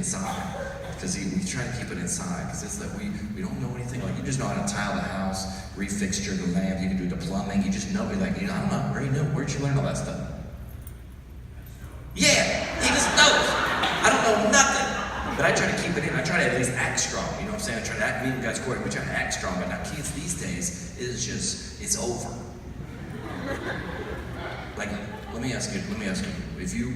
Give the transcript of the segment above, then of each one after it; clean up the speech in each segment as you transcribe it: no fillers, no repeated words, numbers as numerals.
inside. Because we try to keep it inside, because it's like we don't know anything. Like, you just know how to tile the house, refixture the lamp, you can do the plumbing, you just know it. Like, I don't know, where'd you learn all that stuff? Yeah, he just knows. I don't know nothing. But I try to keep it in. I try to at least act strong, you know what I'm saying? I try to act, me and guys, Corey, we try to act strong, but now kids these days, it's over. Like, let me ask you,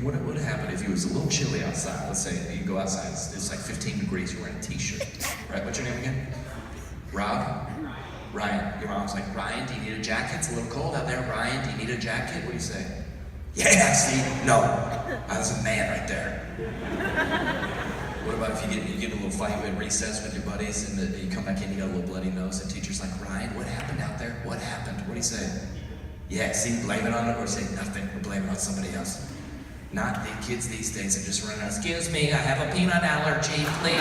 what would happen if it was a little chilly outside? Let's say you go outside, it's like 15 degrees, you're wearing a t-shirt, right? What's your name again? Rob? Ryan. Your mom's like, Ryan, do you need a jacket? It's a little cold out there. Ryan, do you need a jacket? What do you say? Yeah, see? No. I was a man right there. What about if you get a little fight at recess with your buddies, and you come back in, you got a little bloody nose, and the teacher's like, Ryan, what happened out there? What happened? What do you say? Yeah, see, blame it on it, or say nothing, or blame it on somebody else. Not the kids these days are just running out, excuse me, I have a peanut allergy, please.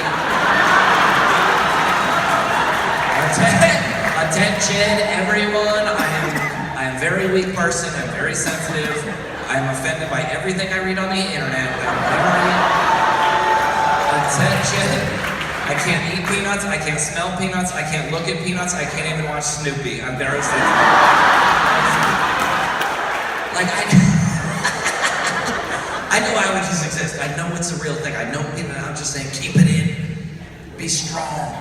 Attention, everyone, I am a very weak person, I'm very sensitive, I'm offended by everything I read on the internet, attention. I can't eat peanuts, I can't smell peanuts, I can't look at peanuts, I can't even watch Snoopy. I'm very sensitive. Like, I know allergies exist. I know it's a real thing. I know, I'm just saying, keep it in. Be strong.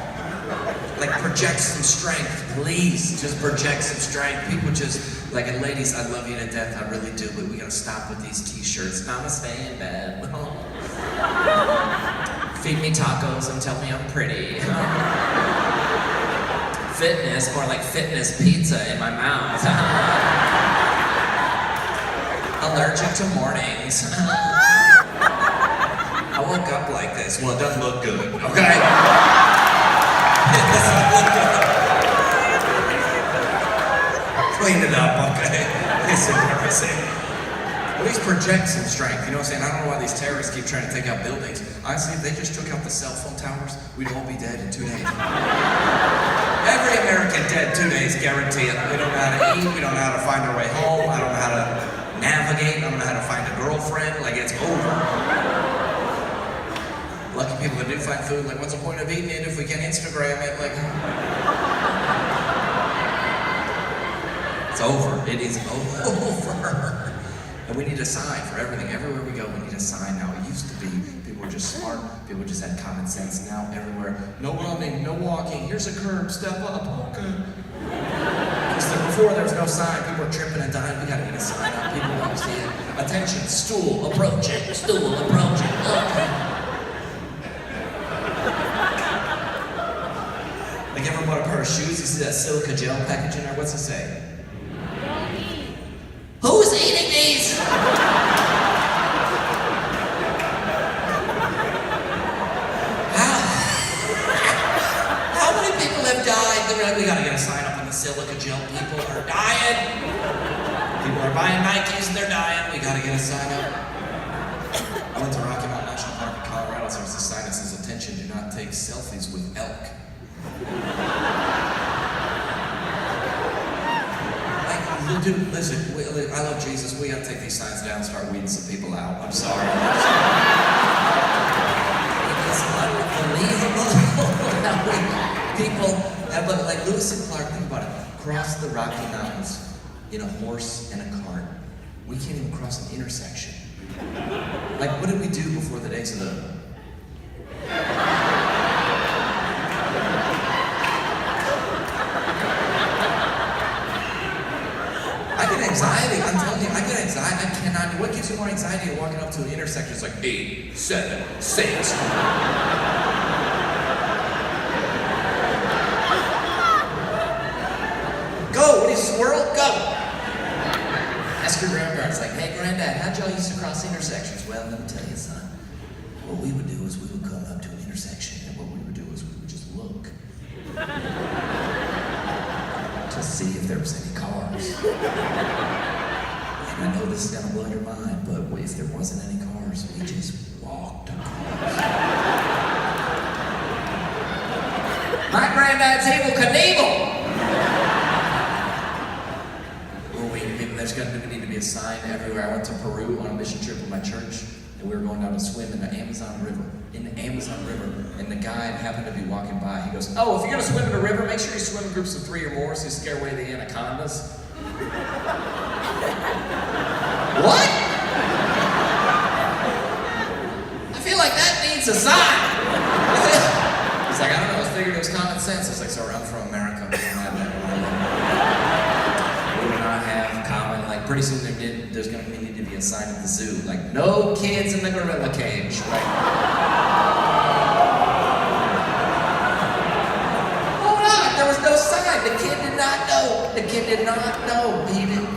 Like, project some strength, please. Just project some strength. People just, like, and ladies, I love you to death, I really do, but we gotta stop with these t-shirts. Namaste in bed. Feed me tacos and tell me I'm pretty. Fitness, more like fitness pizza in my mouth. Allergic to mornings. I woke up like this. Well, it doesn't look good, okay? It doesn't look good. Clean it up, okay? It's embarrassing. At least project some strength, you know what I'm saying? I don't know why these terrorists keep trying to take out buildings. Honestly, if they just took out the cell phone towers, we'd all be dead in 2 days. Every American dead 2 days, guarantee it. We don't know how to eat, we don't know how to find our way home, I don't know how to navigate, I don't know how to find a girlfriend, like, it's over. Lucky people that do find food, like, what's the point of eating it if we can't Instagram it, like... It's over, it is over. And we need a sign for everything. Everywhere we go, we need a sign now. It used to be, people were just smart, people just had common sense. Now, everywhere, no running, no walking, here's a curb, step up, okay. Before there was no sign, people were tripping and dying. We gotta get a sign up, people don't see it. Attention, stool approaching, okay. Like, ever bought a pair of shoes, you see that silica gel package in there, what's it say? Who's eating these? How many people have died? We gotta get a sign up on the silica gel. People are dying. People are buying Nikes and they're dying. We gotta get a sign up. I went to Rocky Mountain National Park in Colorado, so there's a sign that says, attention, do not take selfies with elk. Dude, listen, I love Jesus. We gotta take these signs down and start weeding some people out. I'm sorry. It's unbelievable. People, but like Lewis and Clark, think about it. Cross the Rocky Mountains in a horse and a cart. We can't even cross an intersection. Like, what did we do before the days of the... Anxiety, I'm telling you, I get anxiety. I cannot. What gives you more anxiety than walking up to an intersection? It's like 8, 7, 6. Go! What is squirrel? Go! Ask your grandparents, like, hey, Granddad, how'd y'all used to cross intersections? Well, let me tell you, son. What we would do is we would come up to an intersection, and what we would do is we would just look to see if there was any cars. And I know this is gonna blow your mind, but if there wasn't any cars, we just walked across. My granddad's Evel Knievel! Well, we need to be a sign everywhere. I went to Peru on a mission trip with my church, and we were going down to swim in the Amazon River. In the Amazon River, and the guide happened to be walking by. He goes, "Oh, if you're gonna swim in a river, make sure you swim in groups of 3 or more so you scare away the anacondas." What? I feel like that needs a sign. He's like, "I don't know, I was figuring it was common sense." I was like, "Sorry, I'm from America. We don't have that. We do not have common, like pretty soon there's gonna need to be a sign at the zoo, like no kids in the gorilla cage, right?" Hold on, there was no sign. The kid did not know. The kid did not know. He didn't.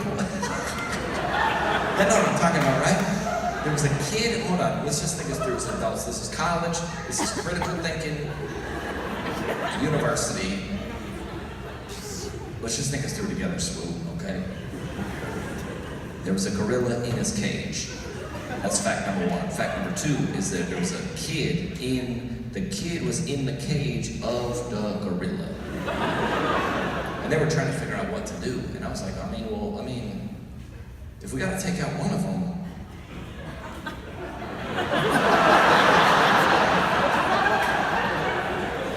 That's what I'm talking about, right? There was a kid, hold on, let's just think this through as adults. This is college, this is critical thinking, university. Let's just think this through together, Swoop, okay? There was a gorilla in his cage. That's fact number 1. Fact number 2 is that there was a kid the kid was in the cage of the gorilla. And they were trying to figure out what to do. And I was like, if we gotta take out one of them,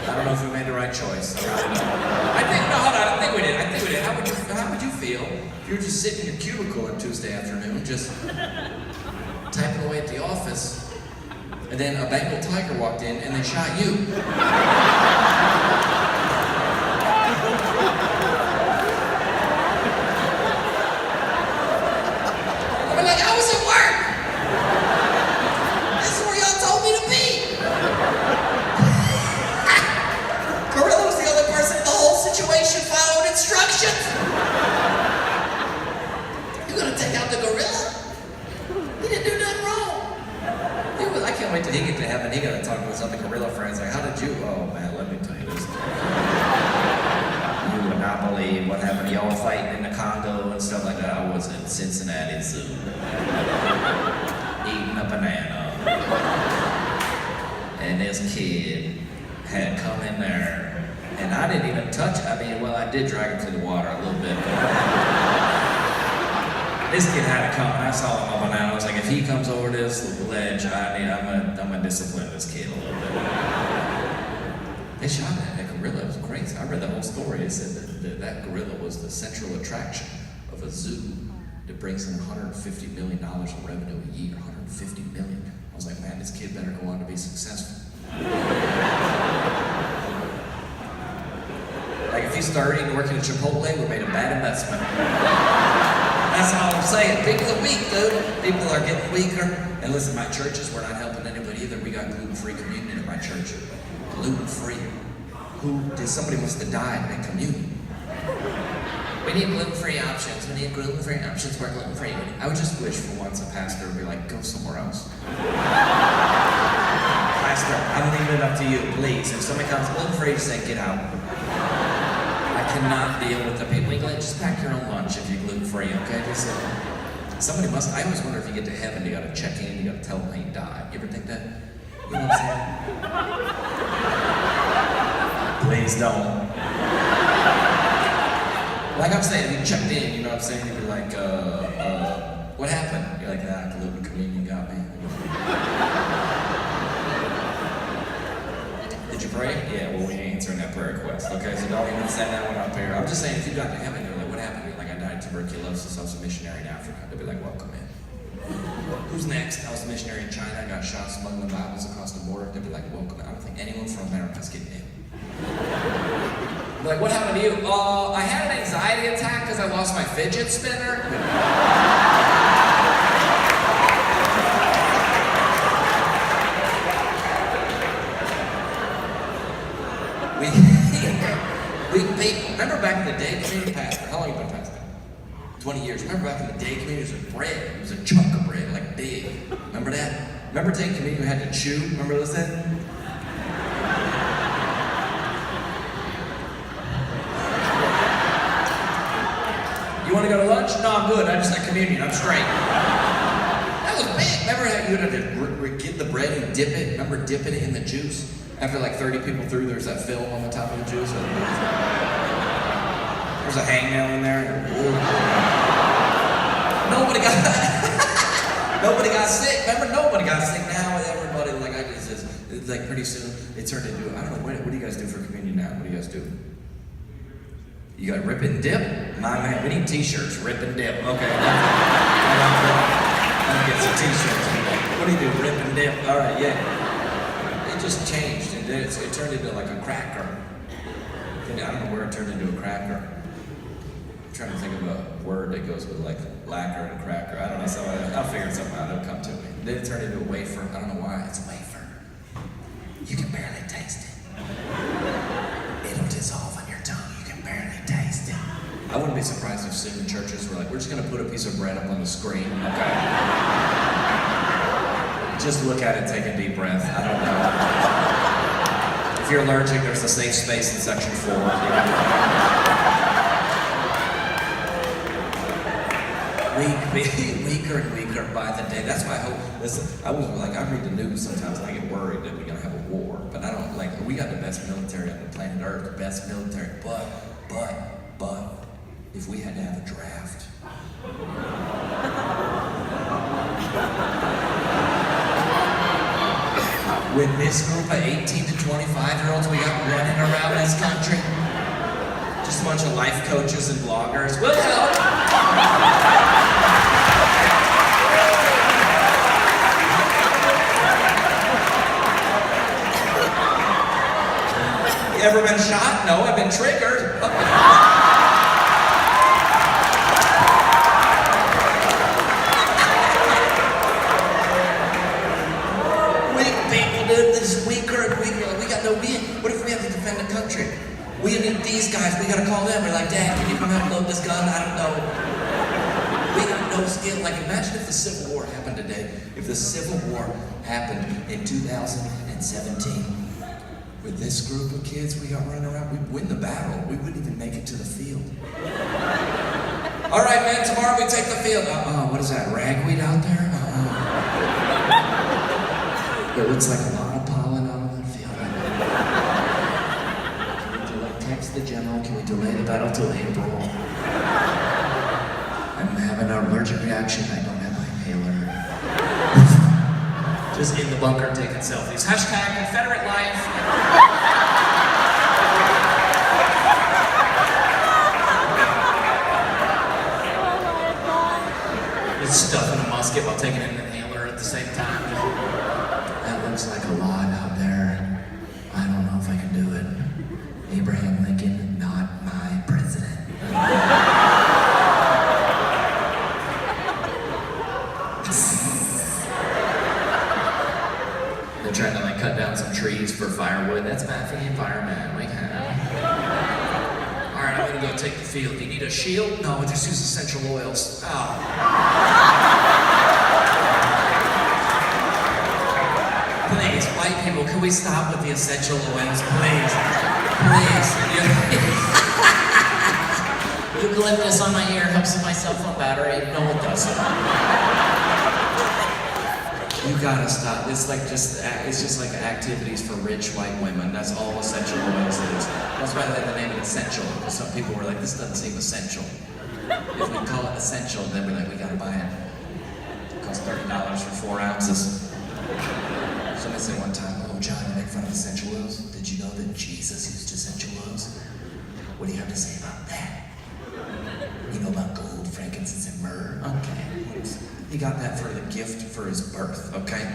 I don't know if we made the right choice. I think we did. How would you feel if you were just sitting in your cubicle on Tuesday afternoon, just typing away at the office, and then a Bengal tiger walked in and they shot you? Wait till he get to heaven, he gotta talk to his other gorilla friends, like, "How did you?" "Oh man, let me tell you this. You would not believe what happened. Y'all were fighting in the Congo and stuff like that. I was in Cincinnati Zoo, eating a banana. And this kid had come in there, and I didn't even touch it. I did drag him through the water a little bit. This kid had to come, and I saw him on a banana. I was like, if he comes over this ledge, I'm gonna discipline this kid a little bit." They shot that gorilla. It was crazy. I read the whole story. It said that gorilla was the central attraction of a zoo that brings in $150 million in revenue a year. $150 million. I was like, man, this kid better go on to be successful. Like if he started working at Chipotle, we made a bad investment. That's all I'm saying. People are weak, dude. People are getting weaker. And listen, my churches, we're not helping anybody either. We got gluten-free communion at my church. Gluten-free. Somebody must have died at communion. We need gluten-free options. We need gluten-free options. We're gluten-free. I would just wish for once a pastor would be like, go somewhere else. Pastor, I'm leaving it up to you, please. If somebody comes gluten-free, just say, get out. I cannot deal with the people. Just pack your own lunch if you're gluten-free, okay? Somebody must. I always wonder if you get to heaven, you gotta check in, you gotta tell them how you died. You ever think that? You know what I'm saying? Please don't. Like I'm saying, if you checked in, you know what I'm saying? You'd be like, what happened? You're like, gluten communion got me. Did you pray? Yeah, well, we ain't answering that prayer request, okay? So don't even send that one up here. I'm just saying, if you got to heaven, you're like, what happened? You're like, I died of tuberculosis. I was a missionary in Africa. They'll be like, welcome in. Who's next? I was a missionary in China. I got shot smuggling Bibles across the border. They'll be like, welcome in. I don't think anyone from America's getting in. Like, what happened to you? I had an anxiety attack because I lost my fidget spinner. Remember back in the day, community pastor, how long have you been pastor? 20 years. Remember back in the day, community was bread. It was a chunk of bread, like big. Remember that? Remember taking communion you had to chew? Remember those things? You want to go to lunch? No, I'm good. I just had communion. I'm straight. That was big. Remember how you had to get the bread and dip it? Remember dipping it in the juice? After like 30 people through, there's that film on the top of the juice. There's a hangnail in there. Nobody got sick. Remember, nobody got sick. Now everybody, like, like pretty soon, it turned into, I don't know, what do you guys do for communion now? What do you guys do? You got rip and dip? My man, we need t-shirts, rip and dip. Okay. I'll get some t-shirts. What do you do, rip and dip? All right, yeah. It just changed, and it turned into like a cracker. I don't know where it turned into a cracker. I'm trying to think of a word that goes with like lacquer and cracker. I don't know, so I'll figure something out, it'll come to me. Then it turned into a wafer. I don't know why, it's a wafer. You can barely taste it. It'll dissolve on your tongue, you can barely taste it. I wouldn't be surprised if soon churches were like, we're just gonna put a piece of bread up on the screen, okay? Just look at it, take a deep breath, I don't know. If you're allergic, there's a safe space in section 4. Weaker and weaker by the day. That's why I hope, listen, I was like, I read the news sometimes and I get worried that we're gonna have a war. But I don't, like, we got the best military on the planet Earth, the best military, but, if we had to have a draft. With this group of 18 to 25-year-olds we got running around this country, just a bunch of life coaches and bloggers, we'll help. You ever been shot? No, I've been triggered. What if we have to defend the country? We need these guys, we gotta call them. We're like, Dad, can you come out and load this gun? I don't know. We got no skill. Like, imagine if the Civil War happened today. If the Civil War happened in 2017. With this group of kids we got running around, we'd win the battle. We wouldn't even make it to the field. All right, man, tomorrow we take the field. What is that, ragweed out there? It looks like a lot of pollen on that field. Text the general, can we delay the battle till April? I'm having an allergic reaction, I don't have my inhaler. Just in the bunker taking selfies. Hashtag Confederate life. Just stuffing a musket while taking an inhaler at the same time. That looks like a lot out there. I don't know if I can do it. Abraham Lincoln, not my president. They're trying to like cut down some trees for firewood. That's bad for the environment. Like, all right, I'm gonna go take the field. You need a shield? No, just use essential oils. Oh. Please, white people, can we stop with the essential oils, please? Please. Eucalyptus on my ear helps with my cell phone battery. No, it doesn't. You gotta stop. It's just like activities for rich white women. That's all essential oils is. That's why they have the name of essential, because some people were like, this doesn't seem essential. If we call it essential, then we're like, we gotta buy it. It costs $30 for 4 ounces. Somebody said one time, oh, John, you make fun of essential oils? Did you know that Jesus used essential oils? What do you have to say about that? You know about gold, frankincense, and myrrh? Okay. He got that for the gift for his birth, okay?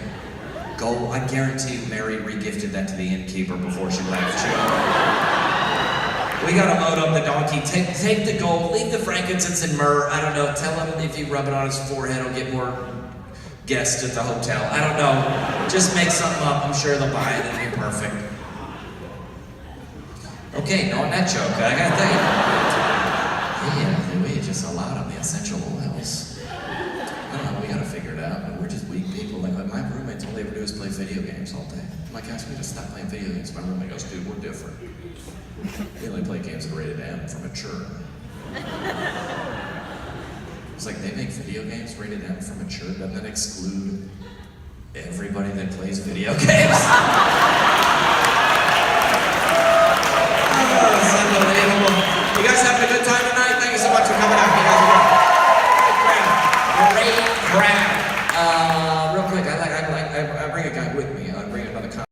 Gold, I guarantee you Mary re-gifted that to the innkeeper before she left. We gotta load up the donkey. Take the gold, leave the frankincense and myrrh. I don't know, tell him if you rub it on his forehead, he'll get more guests at the hotel. I don't know. Just make something up. I'm sure they'll buy it. It'll be perfect. Okay, knowing that joke, I gotta tell you. Yeah, we just a lot of the essential oils. I don't know. We gotta figure it out. But we're just weak people. Like my roommates, all they ever do is play video games all day. I'm like, ask me to stop playing video games. My roommate goes, dude, we're different. We only play games that are rated M for mature. It's like they make video games rated M for mature. Doesn't that exclude everybody that plays video games?